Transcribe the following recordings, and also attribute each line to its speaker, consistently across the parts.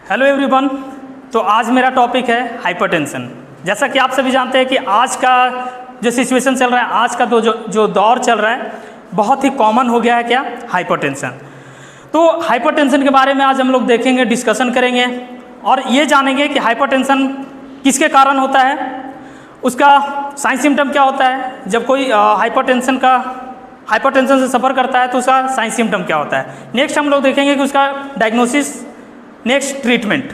Speaker 1: Hello everyone. तो आज मेरा टॉपिक है हाइपरटेंशन। जैसा कि आप सभी जानते हैं कि आज का जो सिचुएशन चल रहा है, आज का तो जो दौर चल रहा है, बहुत ही कॉमन हो गया है क्या, हाइपरटेंशन। तो हाइपरटेंशन के बारे में आज हम लोग देखेंगे, डिस्कशन करेंगे और ये जानेंगे कि हाइपरटेंशन किसके कारण होता है, उसका साइन सिम्टम क्या होता है। जब कोई हाइपरटेंशन से सफ़र करता है तो उसका साइन सिम्टम क्या होता है। नेक्स्ट हम लोग देखेंगे कि उसका डायग्नोसिस, नेक्स्ट ट्रीटमेंट।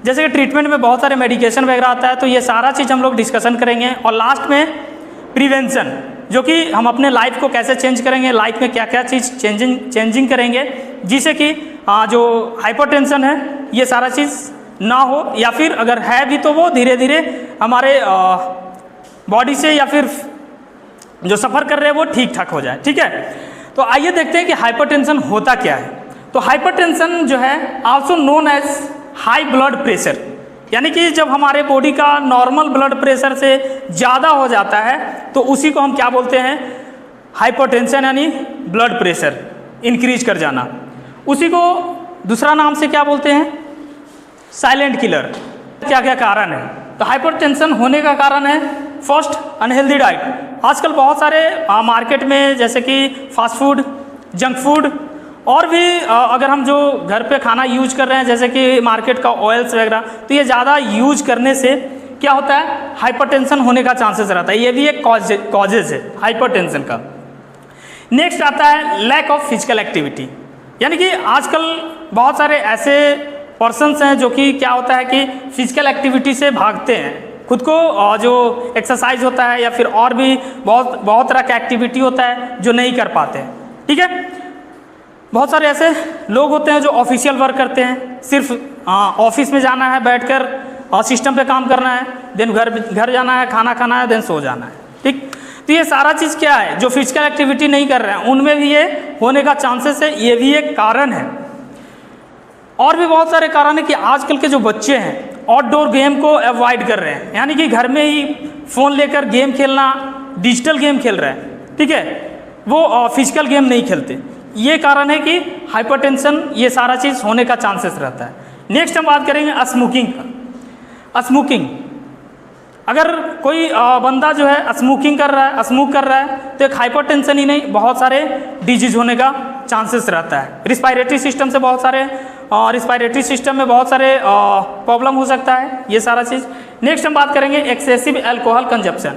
Speaker 1: जैसे कि ट्रीटमेंट में बहुत सारे मेडिकेशन वगैरह आता है, तो ये सारा चीज़ हम लोग डिस्कशन करेंगे। और लास्ट में प्रिवेंशन, जो कि हम अपने लाइफ को कैसे चेंज करेंगे, लाइफ में क्या क्या चीज़ चेंजिंग करेंगे जिससे कि जो हाइपरटेंशन है ये सारा चीज़ ना हो, या फिर अगर है भी तो वो धीरे धीरे हमारे बॉडी से या फिर जो सफ़र कर रहे हैं वो ठीक ठाक हो जाए। ठीक है, तो आइए देखते हैं कि हाइपरटेंशन होता क्या है। तो हाइपरटेंशन जो है also known as high blood pressure, यानी कि जब हमारे बॉडी का नॉर्मल ब्लड प्रेशर से ज़्यादा हो जाता है तो उसी को हम क्या बोलते हैं, हाइपरटेंशन, यानी ब्लड प्रेशर इंक्रीज कर जाना। उसी को दूसरा नाम से क्या बोलते हैं, साइलेंट किलर। क्या क्या कारण है, तो हाइपरटेंशन होने का कारण है फर्स्ट अनहेल्दी डाइट। आजकल बहुत सारे मार्केट में जैसे कि फास्ट फूड, जंक फूड और भी अगर हम जो घर पे खाना यूज कर रहे हैं जैसे कि मार्केट का ऑयल्स वगैरह, तो ये ज़्यादा यूज करने से क्या होता है, हाइपरटेंशन होने का चांसेस रहता है। ये भी एक कॉजेज है हाइपरटेंशन का। नेक्स्ट आता है लैक ऑफ फिजिकल एक्टिविटी, यानी कि आजकल बहुत सारे ऐसे पर्सन्स हैं जो कि क्या होता है कि फिजिकल एक्टिविटी से भागते हैं खुद को, जो एक्सरसाइज होता है या फिर और भी बहुत तरह का एक्टिविटी होता है जो नहीं कर पाते हैं। ठीक है, बहुत सारे ऐसे लोग होते हैं जो ऑफिशियल वर्क करते हैं, सिर्फ ऑफिस में जाना है, बैठकर सिस्टम पे काम करना है, देन घर जाना है, खाना खाना है, देन सो जाना है। ठीक, तो ये सारा चीज़ क्या है, जो फिजिकल एक्टिविटी नहीं कर रहे हैं उनमें भी ये होने का चांसेस है, ये भी एक कारण है। और भी बहुत सारे कारण है कि आजकल के जो बच्चे हैं आउटडोर गेम को अवॉइड कर रहे हैं, यानी कि घर में ही फ़ोन लेकर गेम खेलना, डिजिटल गेम खेल रहे हैं। ठीक है, वो फिजिकल गेम नहीं खेलते। ये कारण है कि हाइपरटेंशन ये सारा चीज़ होने का चांसेस रहता है। नेक्स्ट हम बात करेंगे स्मोकिंग का। स्मोकिंग, अगर कोई बंदा जो है स्मोक कर रहा है तो एक हाइपरटेंशन ही नहीं, बहुत सारे डिजीज होने का चांसेस रहता है। रिस्पायरेटरी सिस्टम में बहुत सारे प्रॉब्लम हो सकता है, ये सारा चीज़। नेक्स्ट हम बात करेंगे एक्सेसिव एल्कोहल कंजप्शन।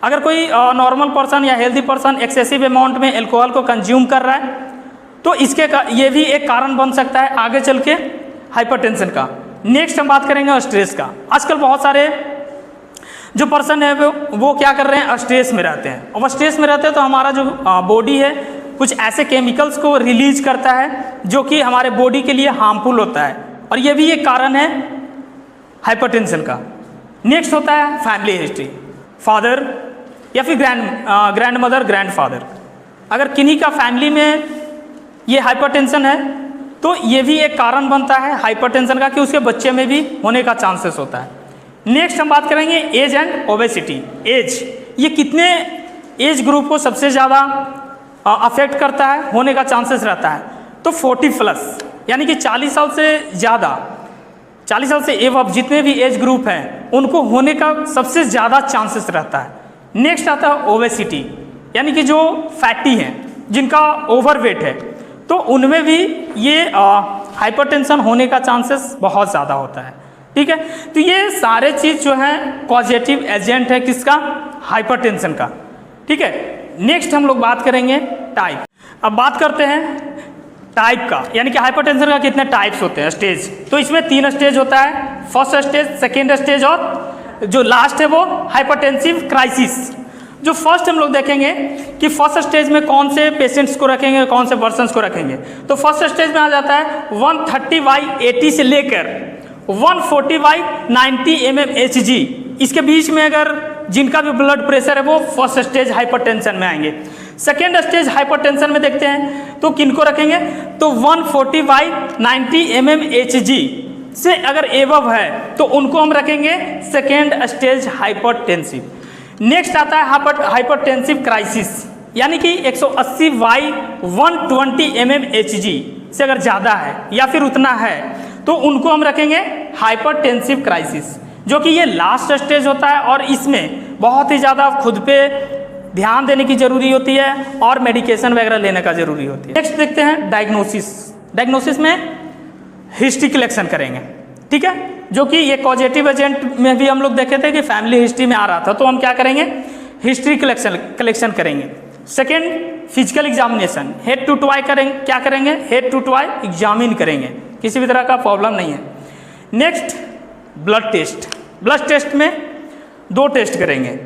Speaker 1: अगर कोई नॉर्मल पर्सन या हेल्दी पर्सन एक्सेसिव अमाउंट में एल्कोहल को कंज्यूम कर रहा है तो ये भी एक कारण बन सकता है आगे चल के हाइपरटेंशन का। नेक्स्ट हम बात करेंगे स्ट्रेस का। आजकल बहुत सारे जो पर्सन है वो क्या कर रहे हैं, स्ट्रेस में रहते हैं। और स्ट्रेस में रहते हैं तो हमारा जो बॉडी है कुछ ऐसे केमिकल्स को रिलीज करता है जो कि हमारे बॉडी के लिए हार्मफुल होता है, और ये भी एक कारण है हाइपरटेंशन का। नेक्स्ट होता है फैमिली हिस्ट्री, फादर या फिर ग्रैंड मदर, ग्रैंड फादर। अगर किन्हीं का फैमिली में ये हाइपरटेंशन है तो ये भी एक कारण बनता है हाइपरटेंशन का कि उसके बच्चे में भी होने का चांसेस होता है। नेक्स्ट हम बात करेंगे एज एंड ओबेसिटी। एज, ये कितने एज ग्रुप को सबसे ज़्यादा अफेक्ट करता है, होने का चांसेस रहता है, तो 40+, यानी कि 40 साल से ज़्यादा, 40 साल से एबव जितने भी एज ग्रुप हैं उनको होने का सबसे ज़्यादा चांसेस रहता है। नेक्स्ट आता है ओबेसिटी, यानी कि जो फैटी हैं, जिनका ओवरवेट है, तो उनमें भी ये हाइपरटेंशन होने का चांसेस बहुत ज़्यादा होता है। ठीक है, तो ये सारे चीज़ जो है कॉजेटिव एजेंट है किसका, हाइपरटेंशन का। ठीक है, नेक्स्ट हम लोग बात करेंगे टाइप। अब बात करते हैं टाइप का, यानी कि हाइपरटेंशन का कितने टाइप्स होते हैं, स्टेज। तो इसमें 3 स्टेज होता है, फर्स्ट स्टेज, सेकेंड स्टेज और जो लास्ट है वो हाइपरटेंसिव क्राइसिस। जो फर्स्ट हम लोग देखेंगे कि फर्स्ट स्टेज में कौन से पेशेंट्स को रखेंगे, कौन से पर्सन्स को रखेंगे। तो फर्स्ट स्टेज में आ जाता है 130/80 से लेकर 140/90 mmHg। इसके बीच में अगर जिनका भी ब्लड प्रेशर है वो फर्स्ट स्टेज हाइपरटेंशन में आएंगे। सेकेंड स्टेज हाइपरटेंशन में देखते हैं तो किनको रखेंगे, तो 140/90 mmHg से अगर एबव है तो उनको हम रखेंगे सेकेंड स्टेज हाइपरटेंसिव। नेक्स्ट आता है हाइपरटेंसिव क्राइसिस, यानी कि 180/120 mmHg से अगर ज़्यादा है या फिर उतना है तो उनको हम रखेंगे हाइपरटेंसिव क्राइसिस, जो कि ये लास्ट स्टेज होता है और इसमें बहुत ही ज़्यादा खुद पे ध्यान देने की ज़रूरी होती है और मेडिकेशन वगैरह लेने का ज़रूरी होती है। नेक्स्ट देखते हैं डायग्नोसिस। डायग्नोसिस में हिस्ट्री कलेक्शन करेंगे, ठीक है, जो कि ये पॉजिटिव एजेंट में भी हम लोग देखे थे कि फैमिली हिस्ट्री में आ रहा था, तो हम क्या करेंगे, हिस्ट्री कलेक्शन करेंगे। Second physical examination, head to toe करेंगे, क्या करेंगे, हेड टू टॉय एग्जामिन करेंगे, किसी भी तरह का प्रॉब्लम नहीं है। Next blood test. Blood test में 2 टेस्ट करेंगे।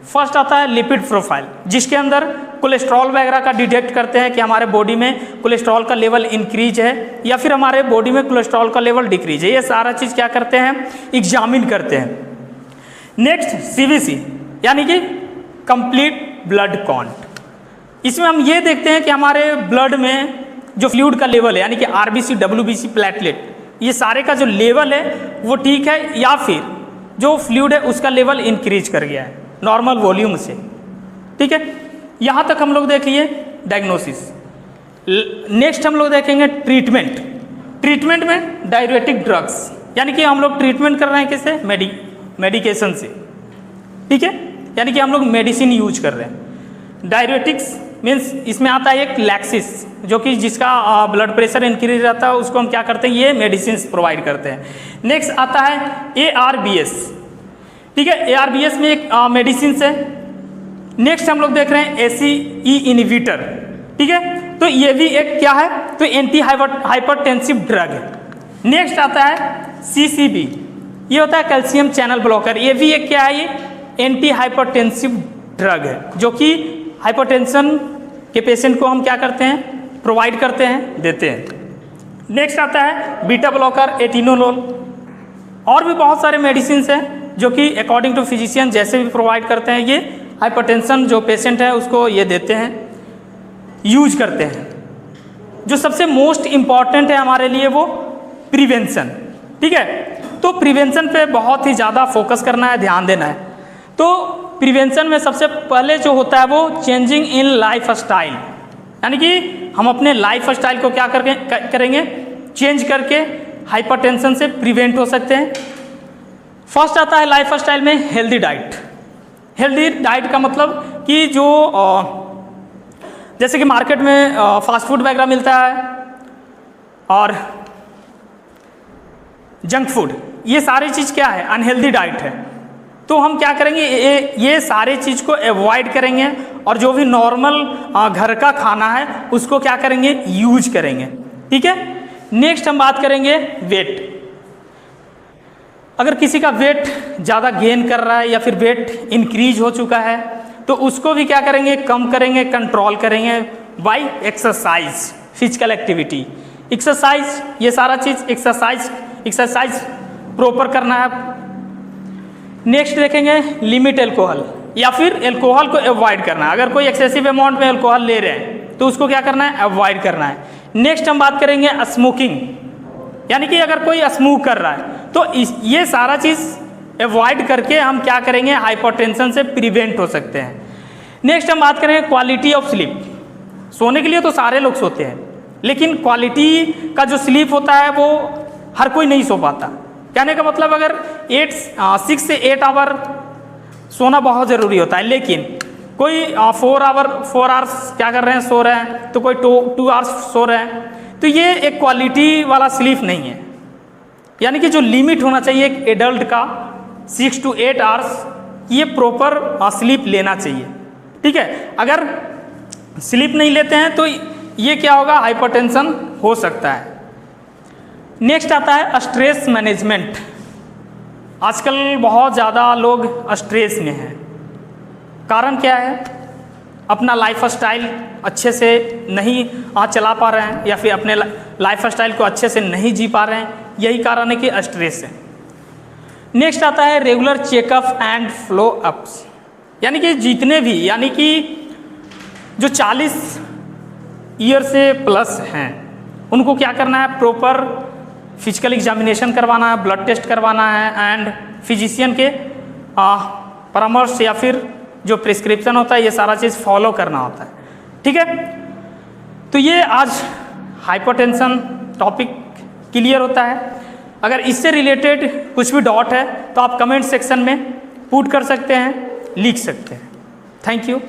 Speaker 1: फर्स्ट आता है लिपिड प्रोफाइल, जिसके अंदर कोलेस्ट्रॉल वगैरह का डिटेक्ट करते हैं कि हमारे बॉडी में कोलेस्ट्रॉल का लेवल इंक्रीज है या फिर हमारे बॉडी में कोलेस्ट्रॉल का लेवल डिक्रीज है, ये सारा चीज़ क्या करते हैं, एग्जामिन करते हैं। नेक्स्ट CBC यानी कि कंप्लीट ब्लड काउंट। इसमें हम ये देखते हैं कि हमारे ब्लड में जो फ्लूइड का लेवल है यानी कि RBC, WBC, प्लेटलेट, ये सारे का जो लेवल है वो ठीक है या फिर जो फ्लूइड है उसका लेवल इंक्रीज कर गया है नॉर्मल वॉल्यूम से, ठीक है। यहाँ तक हम लोग देख लिए डायग्नोसिस। नेक्स्ट हम लोग देखेंगे ट्रीटमेंट। ट्रीटमेंट में डायरेटिक ड्रग्स, यानी कि हम लोग ट्रीटमेंट कर रहे हैं किससे, मेडिकेशन से, ठीक है, यानी कि हम लोग मेडिसिन यूज कर रहे हैं। डायरेटिक्स मीन्स इसमें आता है एक लैक्सिस, जो कि जिसका ब्लड प्रेशर इंक्रीज रहता है उसको हम क्या करते हैं, ये मेडिसिन प्रोवाइड करते हैं। नेक्स्ट आता है ARBS, ठीक है, ARBS में एक मेडिसिन है। नेक्स्ट हम लोग देख रहे हैं ACE इनहिबिटर, ठीक है, तो ये भी एक क्या है, तो एंटी हाइपरटेंसिव ड्रग है। नेक्स्ट आता है CCB, ये होता है कैल्शियम चैनल ब्लॉकर, ये भी एक क्या है, ये एंटी हाइपरटेंसिव ड्रग है, जो कि हाइपरटेंशन के पेशेंट को हम क्या करते हैं, प्रोवाइड करते हैं, देते हैं। नेक्स्ट आता है बीटा ब्लॉकर, एटिनोलोल, और भी बहुत सारे मेडिसिन हैं जो कि अकॉर्डिंग टू फिजिशियन जैसे भी प्रोवाइड करते हैं, ये हाइपरटेंशन जो पेशेंट है उसको ये देते हैं, यूज करते हैं। जो सबसे मोस्ट इम्पॉर्टेंट है हमारे लिए वो प्रिवेंशन, ठीक है, तो प्रिवेंशन पे बहुत ही ज़्यादा फोकस करना है, ध्यान देना है। तो प्रिवेंशन में सबसे पहले जो होता है वो चेंजिंग इन लाइफ स्टाइल, यानी कि हम अपने लाइफ स्टाइल को क्या करेंगे, चेंज करके हाइपरटेंशन से प्रिवेंट हो सकते हैं। फर्स्ट आता है लाइफ स्टाइल में हेल्दी डाइट। हेल्दी डाइट का मतलब कि जो जैसे कि मार्केट में फास्ट फूड वगैरह मिलता है और जंक फूड, ये सारी चीज़ क्या है, अनहेल्दी डाइट है। तो हम क्या करेंगे, ये सारे चीज़ को अवॉइड करेंगे और जो भी नॉर्मल घर का खाना है उसको क्या करेंगे, यूज करेंगे, ठीक है। नेक्स्ट हम बात करेंगे वेट। अगर किसी का वेट ज़्यादा गेन कर रहा है या फिर वेट इंक्रीज हो चुका है तो उसको भी क्या करेंगे, कम करेंगे, कंट्रोल करेंगे by exercise, physical activity, exercise, ये सारा चीज़ एक्सरसाइज प्रॉपर करना है। नेक्स्ट देखेंगे लिमिट एल्कोहल, या फिर एल्कोहल को अवॉइड करना है। अगर कोई एक्सेसिव अमाउंट में एल्कोहल ले रहे हैं तो उसको क्या करना है, अवॉइड करना है। नेक्स्ट हम बात करेंगे स्मोकिंग, यानी कि अगर कोई स्मोक कर रहा है तो ये सारा चीज़ अवॉइड करके हम क्या करेंगे, हाइपरटेंशन से प्रिवेंट हो सकते हैं। नेक्स्ट हम बात करेंगे क्वालिटी ऑफ स्लीप। सोने के लिए तो सारे लोग सोते हैं, लेकिन क्वालिटी का जो स्लीप होता है वो हर कोई नहीं सो पाता। कहने का मतलब अगर 6 से 8 आवर सोना बहुत ज़रूरी होता है, लेकिन कोई 4 आवर्स क्या कर रहे हैं, सो रहे हैं, तो कोई 2 आवर्स सो रहे हैं, तो ये एक क्वालिटी वाला स्लीप नहीं है। यानी कि जो लिमिट होना चाहिए एक एडल्ट का 6 to 8 आवर्स, ये प्रॉपर स्लीप लेना चाहिए, ठीक है। अगर स्लीप नहीं लेते हैं तो ये क्या होगा, हाइपरटेंशन हो सकता है। नेक्स्ट आता है स्ट्रेस मैनेजमेंट। आजकल बहुत ज़्यादा लोग स्ट्रेस में हैं। कारण क्या है, अपना लाइफ स्टाइल अच्छे से नहीं चला पा रहे हैं या फिर अपने लाइफ स्टाइल को अच्छे से नहीं जी पा रहे हैं, यही कारण है कि स्ट्रेस है। नेक्स्ट आता है regular checkup and flow ups, यानी कि जितने भी, यानी कि जो 40 ईयर से प्लस हैं उनको क्या करना है, प्रॉपर फिजिकल एग्जामिनेशन करवाना है, ब्लड टेस्ट करवाना है एंड फिजिशियन के परामर्श या फिर जो प्रिस्क्रिप्शन होता है ये सारा चीज़ फॉलो करना होता है, ठीक है। तो ये आज हाइपरटेंशन टॉपिक क्लियर होता है। अगर इससे रिलेटेड कुछ भी डाउट है तो आप कमेंट सेक्शन में पुट कर सकते हैं, लिख सकते हैं। Thank you.